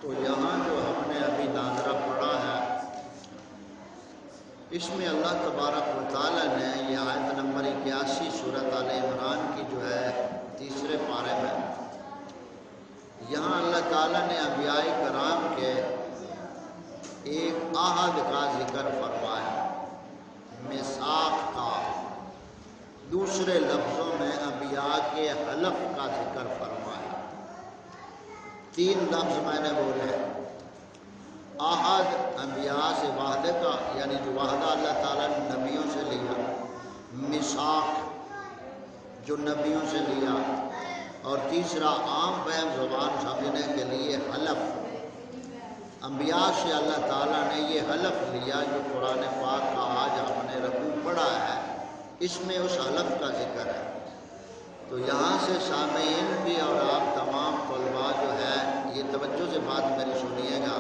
تو یہاں جو ہم نے ابھی ناظرہ پڑھا ہے، اس میں اللہ تبارک و تعالیٰ نے یہ آیت نمبر 81 سورۃ آل عمران کی جو ہے تیسرے پارے میں، یہاں اللہ تعالیٰ نے انبیاء کرام کے ایک عہد کا ذکر فرمایا، میثاق کا، دوسرے لفظوں میں انبیاء کے حلف کا ذکر فرمایا۔ 3 لفظ میں نے بولے، عہد انبیاء سے وعدے کا، یعنی جو وعدہ اللہ تعالیٰ نے نبیوں سے لیا، میثاق جو نبیوں سے لیا، اور تیسرا عام فہم زبان سمجھنے کے لیے حلف۔ انبیاء سے اللہ تعالیٰ نے یہ حلف لیا جو قرآن پاک کا آج ہم نے رکوع پڑھا ہے، اس میں اس حلف کا ذکر ہے۔ تو یہاں سے سامعین بھی اور آپ تمام طلباء جو ہے یہ توجہ سے بات میری سنیے گا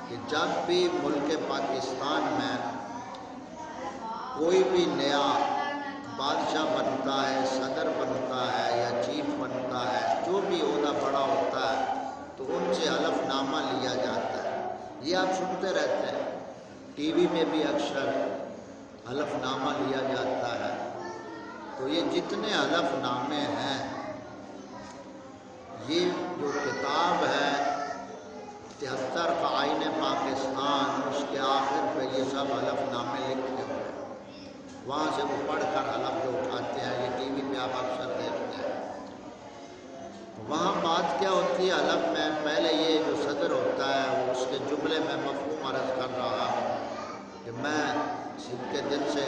کہ جب بھی ملک پاکستان میں کوئی بھی نیا بادشاہ بنتا ہے، صدر بنتا ہے یا چیف بنتا ہے، جو بھی عہدہ بڑا ہوتا ہے تو ان سے حلف نامہ لیا جاتا ہے۔ یہ آپ سنتے رہتے ہیں، ٹی وی میں بھی اکثر حلف نامہ لیا جاتا ہے۔ تو یہ جتنے حلف نامے ہیں، یہ جو کتاب ہے 73 قوانین پاکستان، اس کے آخر پہ یہ سب حلف نامے لکھے ہوئے ہیں۔ وہاں سے وہ پڑھ کر حلف جو اٹھاتے ہیں، یہ ٹی وی پہ آپ اکثر دیکھتے ہیں۔ وہاں بات کیا ہوتی ہے حلف میں؟ پہلے یہ جو صدر ہوتا ہے وہ اس کے جملے میں مفہوم عرض کر رہا ہوں کہ میں سب کے دل سے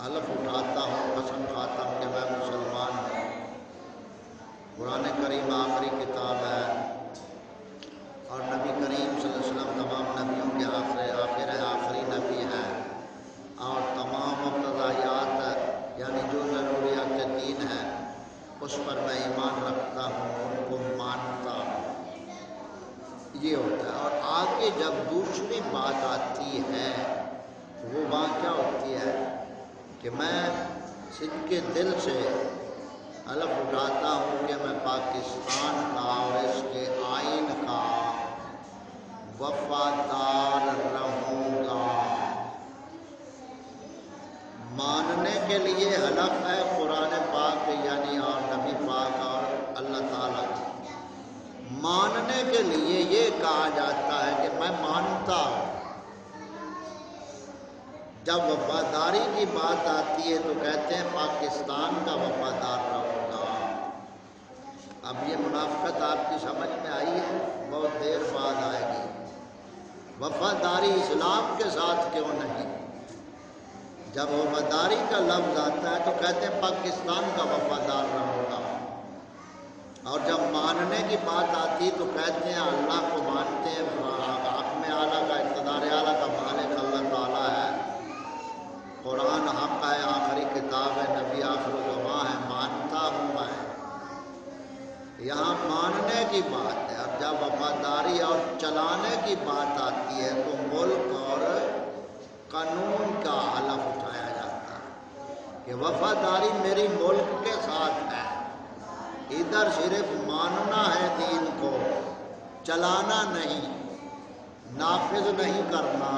حلف اٹھاتا ہوں، قسم کھاتا ہوں کہ میں مسلمان ہوں۔ قرآن کریم آخری کتاب ہے اور نبی کریم صلی اللہ علیہ وسلم تمام نبیوں کے آخری نبی ہے، اور تمام مقتضیات یعنی جو ضروریات دین ہے اس پر میں ایمان رکھتا ہوں، ان کو مانتا ہوں، یہ ہوتا ہے۔ اور آگے جب دوسری بات آتی ہے تو وہ بات کیا ہوتی ہے کہ میں صدق کے دل سے حلف اٹھاتا ہوں کہ میں پاکستان کا اور اس کے آئین کا وفادار رہوں گا۔ ماننے کے لیے حلف ہے قرآن پاک یعنی اور نبی پاک اور اللہ تعالیٰ کا۔ ماننے کے لیے یہ کہا جاتا ہے کہ میں مانتا ہوں۔ جب وفاداری کی بات آتی ہے تو کہتے ہیں پاکستان کا وفادار رہوں گا۔ اب یہ منافقت آپ کی سمجھ میں آئی ہے؟ بہت دیر بعد آئے گی۔ وفاداری اسلام کے ساتھ کیوں نہیں؟ جب وفاداری کا لفظ آتا ہے تو کہتے ہیں پاکستان کا وفادار رہوں گا، اور جب ماننے کی بات آتی تو کہتے ہیں اللہ کو مانتے ہیں، حکم اعلیٰ کا، اقتدار اعلیٰ کا مالک اللہ تعالیٰ ہے، قرآن حق ہے، آخری کتاب ہے، نبی آخر الزمان ہے، مانتا ہوں میں۔ یہاں ماننے کی بات ہے۔ اب جب وفاداری اور چلانے کی بات آتی ہے تو ملک اور قانون کا حلف اٹھایا جاتا ہے کہ وفاداری میری ملک کے ساتھ ہے۔ ادھر صرف ماننا ہے دین کو، چلانا نہیں، نافذ نہیں کرنا،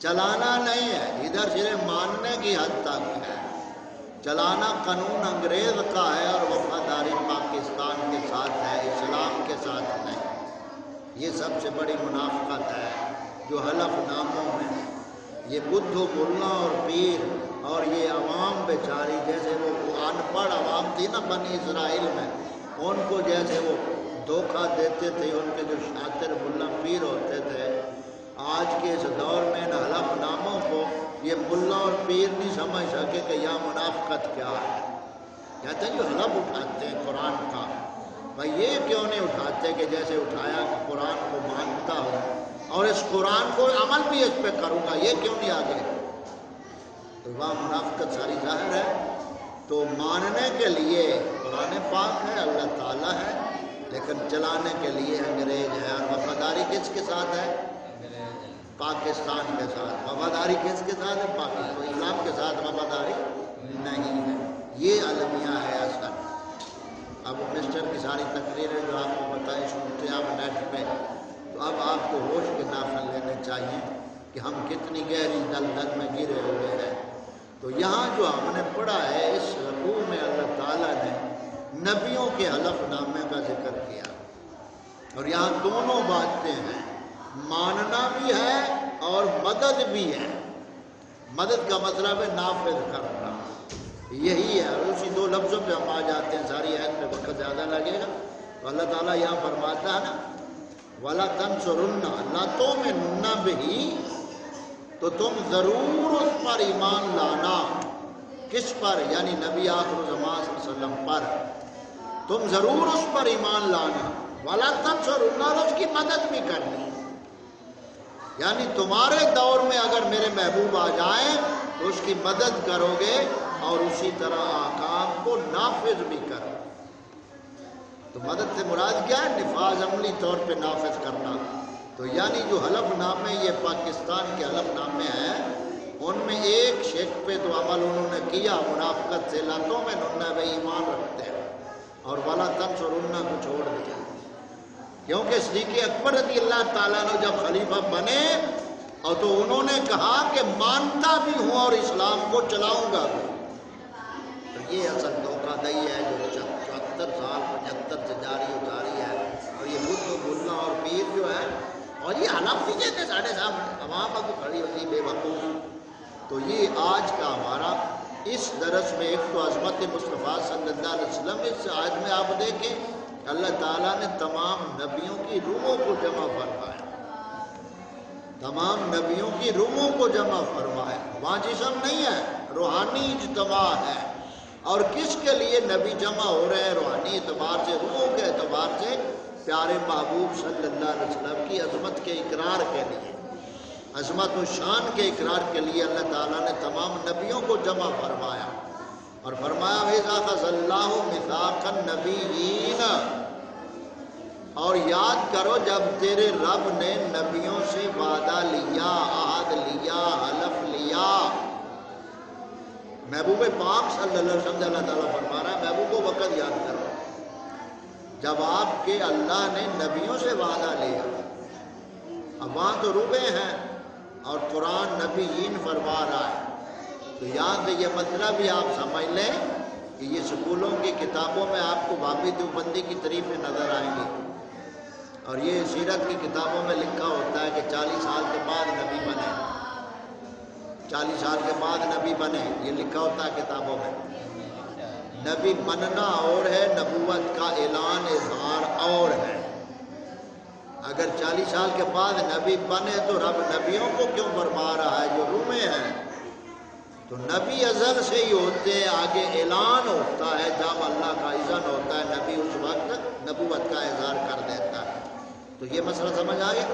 چلانا نہیں ہے، ادھر صرف ماننے کی حد تک ہے۔ چلانا قانون انگریز کا ہے اور وفاداری پاکستان کے ساتھ ہے، اسلام کے ساتھ نہیں۔ یہ سب سے بڑی منافقت ہے جو حلف ناموں میں یہ بدھ و ملا اور پیر اور یہ عوام بیچاری، جیسے وہ ان پڑھ عوام تھی نا بنی اسرائیل میں، ان کو جیسے وہ دھوکہ دیتے تھے، ان کے جو شاطر ملا پیر ہوتے تھے، آج کے اس دور میں ان حلف ناموں کو یہ ملا اور پیر نہیں سمجھ سکے کہ یہ منافقت کیا ہے۔ کہتے ہیں جو حلف اٹھاتے ہیں قرآن کا، بھائی یہ کیوں نہیں اٹھاتے کہ جیسے اٹھایا کہ قرآن کو مانتا ہوں اور اس قرآن کو عمل بھی اس پہ کروں گا، یہ کیوں نہیں آگے؟ تو وہاں منافقت ساری ظاہر ہے۔ تو ماننے کے لیے قرآن پاک ہے، اللہ تعالیٰ ہے، لیکن چلانے کے لیے انگریز ہے۔ اور وفاداری کس کے ساتھ ہے؟ پاکستان کے ساتھ۔ وفاداری کس کے ساتھ ہے؟ پاکستان۔ اسلام کے ساتھ وفاداری نہیں ہے۔ یہ المیہ ہے اصل۔ اب مسٹر کی ساری تقریریں جو آپ کو بتائیں سنتے ہوتے ہیں آپ نیٹ پہ، تو اب آپ کو ہوش کے نافل لینے چاہیے کہ ہم کتنی گہری دلدل میں گرے ہوئے ہیں۔ تو یہاں جو ہم نے پڑھا ہے اس رکوع میں اللہ تعالیٰ نے نبیوں کے حلف نامے کا ذکر کیا، اور یہاں دونوں باتیں ہیں، ماننا بھی ہے اور مدد بھی ہے۔ مدد کا مطلب ہے نافذ کرنا، یہی ہے، اور اسی دو لفظوں پہ ہم آ جاتے ہیں، ساری آیت میں وقت زیادہ لگے گا۔ تو اللہ تعالیٰ یہاں فرماتا ہے نا وَلَا تَنْصُرُنَّ لَا تُؤْمِنُنَّ بِهِ، تو تم ضرور اس پر ایمان لانا۔ کس پر؟ یعنی نبی آخر الزمان صلی اللہ علیہ وسلم پر تم ضرور اس پر ایمان لانا۔ وَلَا تَنْصُرُنَّ، اور اس کی مدد بھی کرنی، یعنی تمہارے دور میں اگر میرے محبوب آ جائیں تو اس کی مدد کرو گے اور اسی طرح احکام کو نافذ بھی کرو۔ تو مدد سے مراد کیا ہے؟ نفاذ، عملی طور پہ نافذ کرنا۔ تو یعنی جو حلف نامے یہ پاکستان کے حلف نامے ہیں، ان میں ایک شک پہ تو عمل انہوں نے کیا منافقت سے، لَا تُؤْمِنُنَّ، بے ایمان رکھتے ہیں، اور وَلَا تَنْصُرُنَّ کو چھوڑ دیا، کیونکہ صدیق اکبر رضی اللہ تعالیٰ نے جب خلیفہ بنے اور تو انہوں نے کہا کہ مانتا بھی ہوں اور اسلام کو چلاؤں گا بھی۔ تو یہ اصل دھوکہ دہی ہے جو 74 سال 75 سے جاری اتاری ہے، اور یہ بدھ و ملا اور پیر جو ہے، اور یہ حلف بھی دیتے ساڑھے سامنے عوام کو کھڑی ہوتی بے وقوف۔ تو یہ آج کا ہمارا اس درس میں ایک تو عظمت مصطفیٰ صلی اللہ علیہ وسلم، اس آج میں آپ دیکھیں اللہ تعالیٰ نے تمام نبیوں کی روحوں کو جمع فرمایا، تمام نبیوں کی روحوں کو جمع فرمایا، وہاں جسم نہیں ہے، روحانی اجتماع ہے۔ اور کس کے لیے نبی جمع ہو رہے ہیں؟ روحانی اعتبار سے، روحوں کے اعتبار سے، پیارے محبوب صلی اللہ علیہ وسلم کی عظمت کے اقرار کے لیے، عظمت و شان کے اقرار کے لیے اللہ تعالیٰ نے تمام نبیوں کو جمع فرمایا، اور فرمایا وَإِذْ أَخَذَ اللَّهُ مِيثَاقَ النَّبِيِّينَ، اور یاد کرو جب تیرے رب نے نبیوں سے وعدہ لیا، عہد لیا، حلف لیا۔ محبوب پاک صلی اللہ علیہ وسلم اللہ تعالیٰ فرما رہا ہے محبوب کو وقت یاد کرو جب آپ کے اللہ نے نبیوں سے وعدہ لیا۔ اب وہاں تو روبے ہیں اور قرآن نبیین فرما رہا ہے، تو یہاں سے یہ مطلب بھی آپ سمجھ لیں کہ یہ سکولوں کی کتابوں میں آپ کو بابی دیوبندی کی طریقیں نظر آئیں گی، اور یہ سیرت کی کتابوں میں لکھا ہوتا ہے کہ 40 سال کے بعد نبی بنے، 40 سال کے بعد نبی بنے، یہ لکھا ہوتا ہے کتابوں میں۔ نبی بننا اور ہے، نبوت کا اعلان اظہار اور ہے۔ اگر 40 سال کے بعد نبی بنے تو رب نبیوں کو کیوں فرما رہا ہے جو روح میں ہیں؟ تو نبی ازل سے ہی ہوتے ہیں، آگے اعلان ہوتا ہے، جب اللہ کا اذن ہوتا ہے نبی اس وقت نبوت کا اظہار کر دیتا ہے۔ تو یہ مسئلہ سمجھ آ گیا؟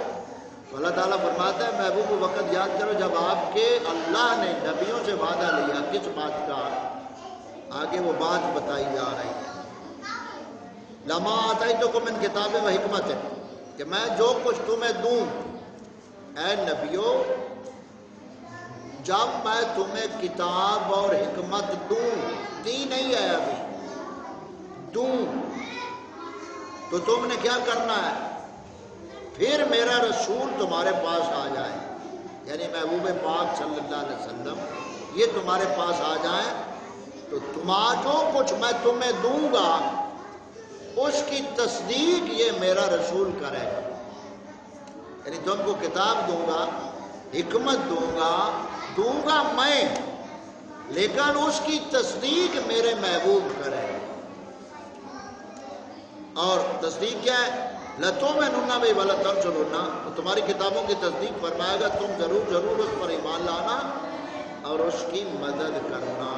تو اللہ تعالیٰ فرماتا ہے محبوب وقت یاد کرو جب آپ کے اللہ نے نبیوں سے وعدہ لیا، کس بات کا؟ آگے وہ بات بتائی جا رہی ہے، لما آتیتکم من کتاب و حکمت، کہ میں جو کچھ تمہیں دوں اے نبیوں، جب میں تمہیں کتاب اور حکمت دوں، دی نہیں ہے ابھی، دوں، تو تم نے کیا کرنا ہے؟ پھر میرا رسول تمہارے پاس آ جائے، یعنی محبوب پاک صلی اللہ علیہ وسلم یہ تمہارے پاس آ جائیں، تو جو کچھ میں تمہیں دوں گا اس کی تصدیق یہ میرا رسول کرے گا، یعنی تم کو کتاب دوں گا، حکمت دوں گا میں، لیکن اس کی تصدیق میرے محبوب کرے گا۔ اور تصدیق کیا ہے؟ لَتُؤْمِنُنَّ بِهِ وَلَا تَنْصُرُنَّ، تو تمہاری کتابوں کی تصدیق فرمائے گا، تم ضرور اس پر ایمان لانا اور اس کی مدد کرنا۔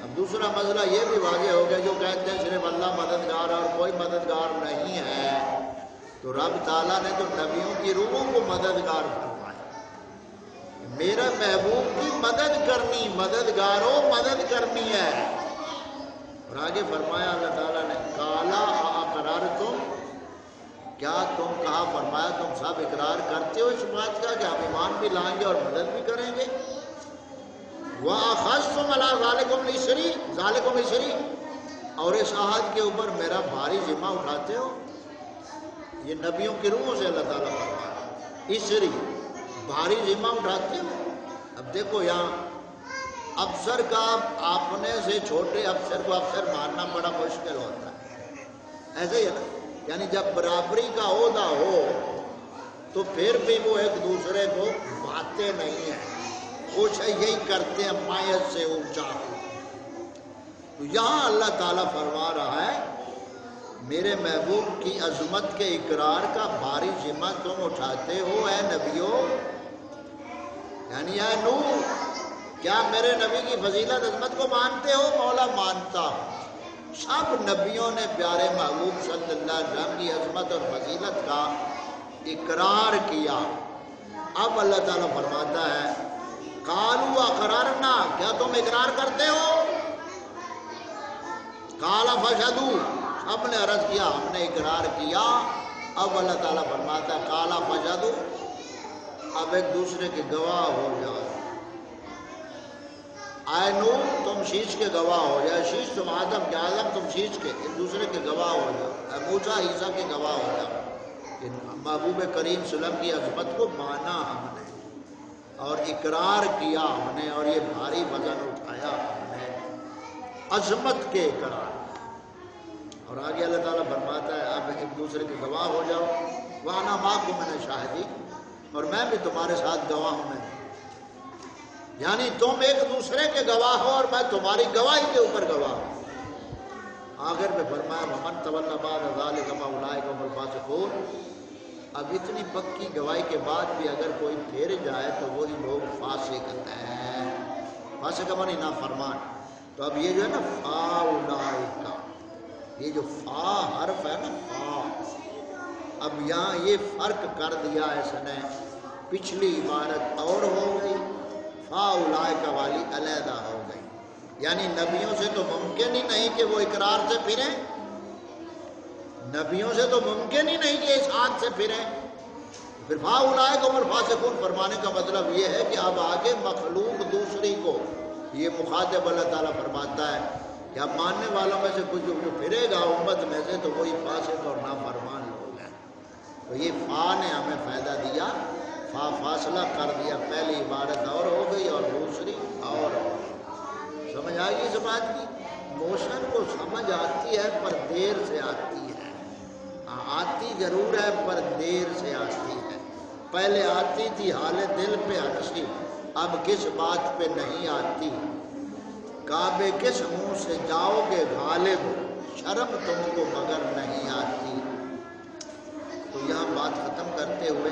اب دوسرا مسئلہ یہ بھی واضح ہو گیا، جو کہتے ہیں صرف اللہ مددگار اور کوئی مددگار نہیں ہے، تو رب تعالیٰ نے تو نبیوں کی روحوں کو مددگار فرمایا، میرے محبوب کی مدد کرنی، مددگاروں مدد کرنی ہے۔ اور آگے فرمایا اللہ تعالیٰ نے کالا اقررتم، کیا تم کہا فرمایا تم سب اقرار کرتے ہو اس بات کا کہ ہم ایمان بھی لائیں گے اور مدد بھی کریں گے؟ وَأَخَذْتُمْ عَلَىٰ ذَلِكُمْ إِصْرِي، اور اس عہد کے اوپر میرا بھاری ذمہ اٹھاتے ہو؟ یہ نبیوں کی روحوں سے اللہ تعالیٰ فرما رہا ہے، اس لیے بھاری ذمہ اٹھاتے ہو۔ اب دیکھو یہاں افسر کا اپنے سے چھوٹے افسر کو افسر ماننا بڑا مشکل ہوتا ہے، ایسے ہی ہے نا، یعنی جب برابری کا عہدہ ہو تو پھر بھی وہ ایک دوسرے کو باتیں نہیں ہیں، کچھ یہی کرتے ہیں مایت سے اونچا۔ تو یہاں اللہ تعالیٰ فرما رہا ہے میرے محبوب کی عظمت کے اقرار کا بھاری ذمہ تم اٹھاتے ہو اے نبیوں، یعنی اے نوح، کیا میرے نبی کی فضیلت عظمت کو مانتے ہو؟ مولا مانتا ہوں۔ سب نبیوں نے پیارے محبوب صلی اللہ علیہ وسلم کی عظمت اور فضیلت کا اقرار کیا۔ اب اللہ تعالیٰ فرماتا ہے قالوا اقررنا، کیا تم اقرار کرتے ہو؟ قال فشہدوا، سب نے عرض کیا ہم نے اقرار کیا۔ اب اللہ تعالیٰ فرماتا ہے قال فشہدوا، اب ایک دوسرے کے گواہ ہو جاؤ۔ اے نوح تم شیش کے گواہ ہو جائے، شیش تم آدم کے، آدم تم شیش کے، ایک دوسرے کے گواہ ہو جاؤ۔ اے موسیٰ عیسیٰ کے گواہ ہو جاؤ کہ محبوب کریم صلی اللہ علیہ وسلم کی عظمت کو مانا ہم نے اور اقرار کیا ہم نے، اور یہ بھاری وزن اٹھایا ہم نے عظمت کے اقرار۔ اور آگے اللہ تعالیٰ فرماتا ہے اب ایک دوسرے کے گواہ ہو جاؤ، وَأَنَا مَعَكُم مِّنَ الشَّاهِدِينَ، اور میں بھی تمہارے ساتھ گواہ ہوں۔ میں یعنی تم ایک دوسرے کے گواہ ہو اور میں تمہاری گواہی کے اوپر گواہ ہوں۔ آخر میں فرمایا وَمَن تَوَلَّىٰ بَعْدَ ذَٰلِكَ فَأُولَٰئِكَ هُمُ الْفَاسِقُونَ، اب اتنی پکی گواہی کے بعد بھی اگر کوئی پھیر جائے تو وہی لوگ فاسق ہیں۔ فاسق معنی نافرمان۔ تو اب یہ جو ہے نا فَأُولَٰئِكَ، یہ جو فا حرف ہے نا فا، اب یہاں یہ فرق کر دیا اس نے، پچھلی عبارت اور ہو گئی، فَأُولَٰئِكَ والی علیحدہ ہو گئی۔ یعنی نبیوں سے تو ممکن ہی نہیں کہ وہ اقرار سے پھریں، نبیوں سے تو ممکن ہی نہیں کہ اس ہاتھ سے پھریں۔ پھر فَأُولَٰئِكَ هُمُ الْفَاسِقُونَ فرمانے کا مطلب یہ ہے کہ اب آگے مخلوق دوسری کو، یہ مخاطب اللہ تعالیٰ فرماتا ہے کہ اب ماننے والوں میں سے کچھ جو پھرے گا امت میں سے تو وہی فاسق اور نافرمان لوگ ہیں۔ تو یہ فا نے ہمیں فائدہ دیا، فا فاصلہ کر دیا، پہلی عبارت اور ہو گئی اور دوسری اور ہو گئی۔ سمجھ آ گئی اس بات کی؟ موشن کو سمجھ آتی ہے پر دیر سے آتی ہے، آتی ضرور ہے پر دیر سے آتی ہے۔ پہلے آتی تھی حال دل پہ ہنسی، اب کس بات پہ نہیں آتی؟ کعبے کس منہ سے جاؤ گے غالب، شرم تم کو مگر نہیں آتی۔ تو یہاں بات ختم کرتے ہوئے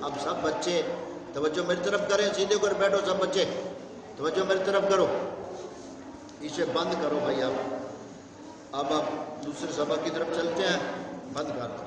اب سب بچے توجہ میری طرف کریں، سیدھے کر بیٹھو سب بچے، توجہ میری طرف کرو، اسے بند کرو بھائی۔ اب دوسرے سبق کی طرف چلتے ہیں، بند کر دو۔